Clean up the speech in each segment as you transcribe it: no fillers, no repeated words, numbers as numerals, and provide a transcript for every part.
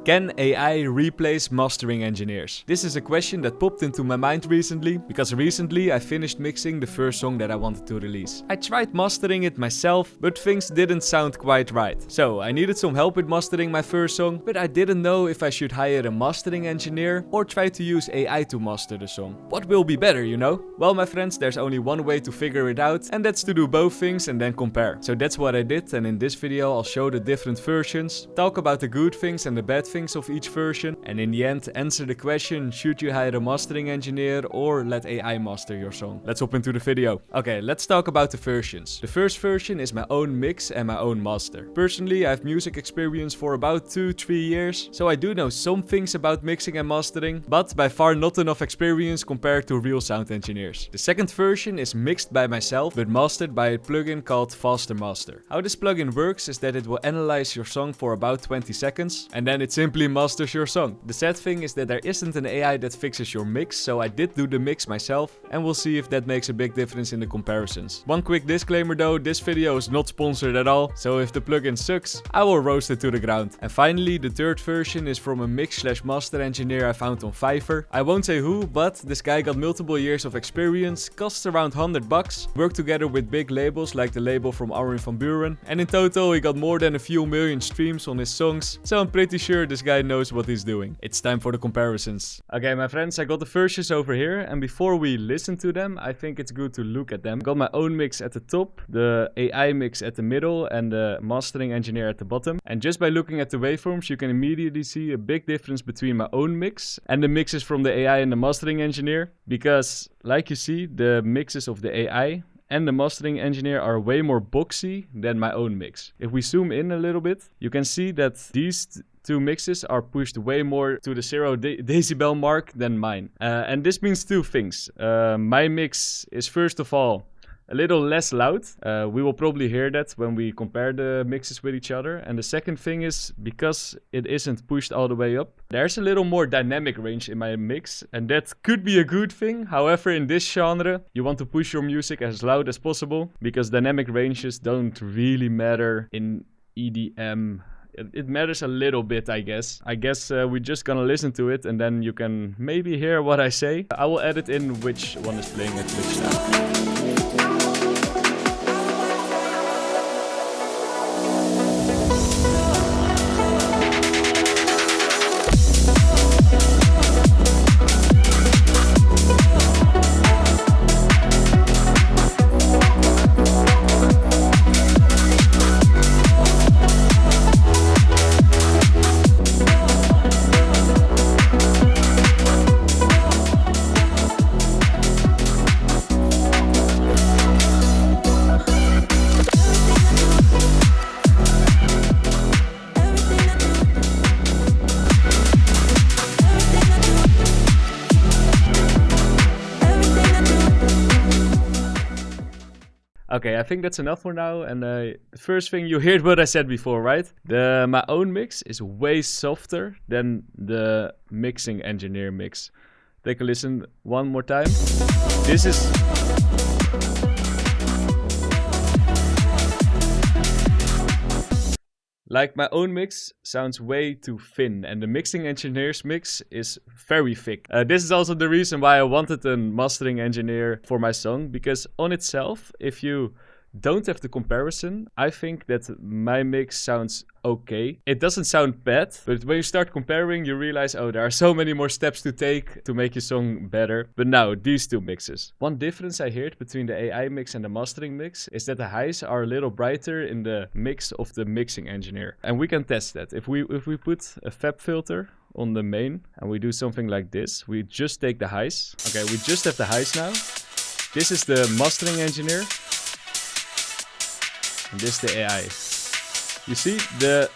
Can AI replace mastering engineers? This is a question that popped into my mind recently, because recently I finished mixing the first song that I wanted to release. I tried mastering it myself, but things didn't sound quite right. So I needed some help with mastering my first song, but I didn't know if I should hire a mastering engineer or try to use AI to master the song. What will be better, you know? Well, my friends, there's only one way to figure it out, and that's to do both things and then compare. So that's what I did, and in this video I'll show the different versions, talk about the good things and the bad things of each version, and in the end answer the question, should you hire a mastering engineer or let AI master your song? Let's hop into the video. Okay, let's talk about the versions. The first version is my own mix and my own master. Personally, I have music experience for about 2-3 years, so I do know some things about mixing and mastering, but by far not enough experience compared to real sound engineers. The second version is mixed by myself, but mastered by a plugin called Faster Master. How this plugin works is that it will analyze your song for about 20 seconds, and then it simply masters your song. The sad thing is that there isn't an AI that fixes your mix, so I did do the mix myself, and we'll see if that makes a big difference in the comparisons. One quick disclaimer though, this video is not sponsored at all, so if the plugin sucks, I will roast it to the ground. And finally, the third version is from a mix/master engineer I found on Fiverr. I won't say who, but this guy got multiple years of experience, costs around 100 bucks, worked together with big labels like the label from Armin van Buuren, and in total he got more than a few million streams on his songs, so I'm pretty sure this guy knows what he's doing. It's time for the comparisons. Okay, my friends, I got the versions over here, and before we listen to them, I think it's good to look at them. I got my own mix at the top, the AI mix at the middle, and the mastering engineer at the bottom. And just by looking at the waveforms, you can immediately see a big difference between my own mix and the mixes from the AI and the mastering engineer, because like you see, the mixes of the AI and the mastering engineer are way more boxy than my own mix. If we zoom in a little bit, you can see that these two mixes are pushed way more to the 0 decibel mark than mine. And this means two things. My mix is first of all a little less loud. We will probably hear that when we compare the mixes with each other. And the second thing is, because it isn't pushed all the way up, there's a little more dynamic range in my mix, and that could be a good thing. However, in this genre, you want to push your music as loud as possible, because dynamic ranges don't really matter in EDM. It matters a little bit, I guess. We're just gonna listen to it, and then you can maybe hear what I say. I will edit in which one is playing at which time. Okay, I think that's enough for now, and the first thing, you heard what I said before, right? My own mix is way softer than the mixing engineer mix. Take a listen one more time. This is... Like, my own mix sounds way too thin, and the mixing engineer's mix is very thick. This is also the reason why I wanted a mastering engineer for my song, because on itself, if you don't have the comparison, I think that my mix sounds okay. It doesn't sound bad, but when you start comparing, you realize, oh, there are so many more steps to take to make your song better. But now, these two mixes. One difference I heard between the AI mix and the mastering mix is that the highs are a little brighter in the mix of the mixing engineer. And we can test that. If we put a FEP filter on the main and we do something like this, we just take the highs. Okay, we just have the highs now. This is the mastering engineer. And this is the AI. You see, the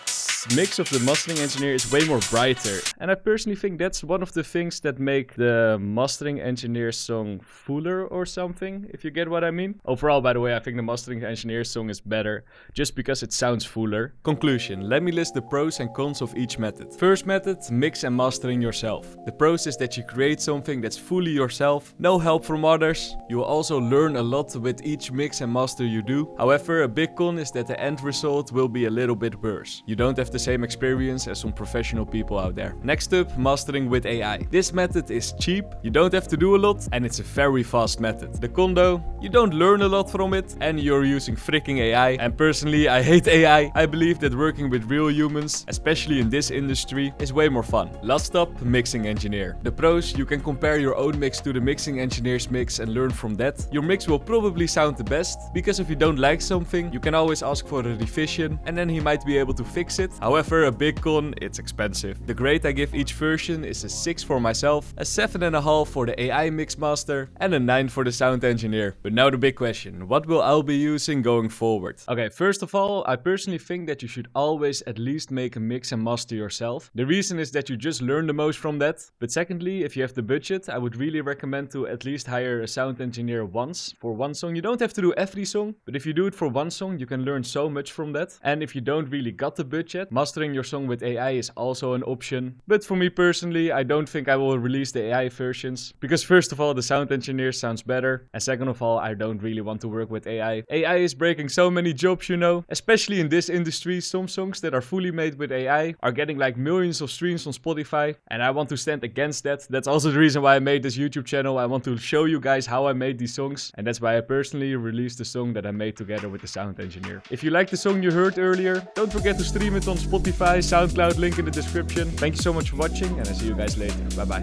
mix of the mastering engineer is way more brighter. And I personally think that's one of the things that make the mastering engineer song fuller or something, if you get what I mean. Overall, by the way, I think the mastering engineer song is better just because it sounds fuller. Conclusion, let me list the pros and cons of each method. First method, mix and mastering yourself. The pros is that you create something that's fully yourself, no help from others. You will also learn a lot with each mix and master you do. However, a big con is that the end result will be a little bit worse. You don't have the the same experience as some professional people out there. Next up, mastering with AI. This method is cheap, you don't have to do a lot, and it's a very fast method. The con though, you don't learn a lot from it, and you're using freaking AI, and personally I hate AI. I believe that working with real humans, especially in this industry, is way more fun. Last up, mixing engineer. The pros, you can compare your own mix to the mixing engineer's mix and learn from that. Your mix will probably sound the best, because if you don't like something, you can always ask for a revision, and then he might be able to fix it. However, a big con, it's expensive. The grade I give each version is a 6 for myself, a 7.5 for the AI mix master, and a 9 for the sound engineer. But now the big question, what will I be using going forward? Okay, first of all, I personally think that you should always at least make a mix and master yourself. The reason is that you just learn the most from that. But secondly, if you have the budget, I would really recommend to at least hire a sound engineer once for one song. You don't have to do every song, but if you do it for one song, you can learn so much from that. And if you don't really got the budget, mastering your song with AI is also an option. But for me personally, I don't think I will release the AI versions, because first of all, the sound engineer sounds better, and second of all, I don't really want to work with AI. AI is breaking so many jobs, you know, especially in this industry. Some songs that are fully made with AI are getting like millions of streams on Spotify, and I want to stand against that. That's also the reason why I made this YouTube channel. I want to show you guys how I made these songs, and that's why I personally released the song that I made together with the sound engineer. If you like the song you heard earlier, don't forget to stream it on Spotify, SoundCloud, link in the description. Thank you so much for watching, and I see you guys later. Bye bye.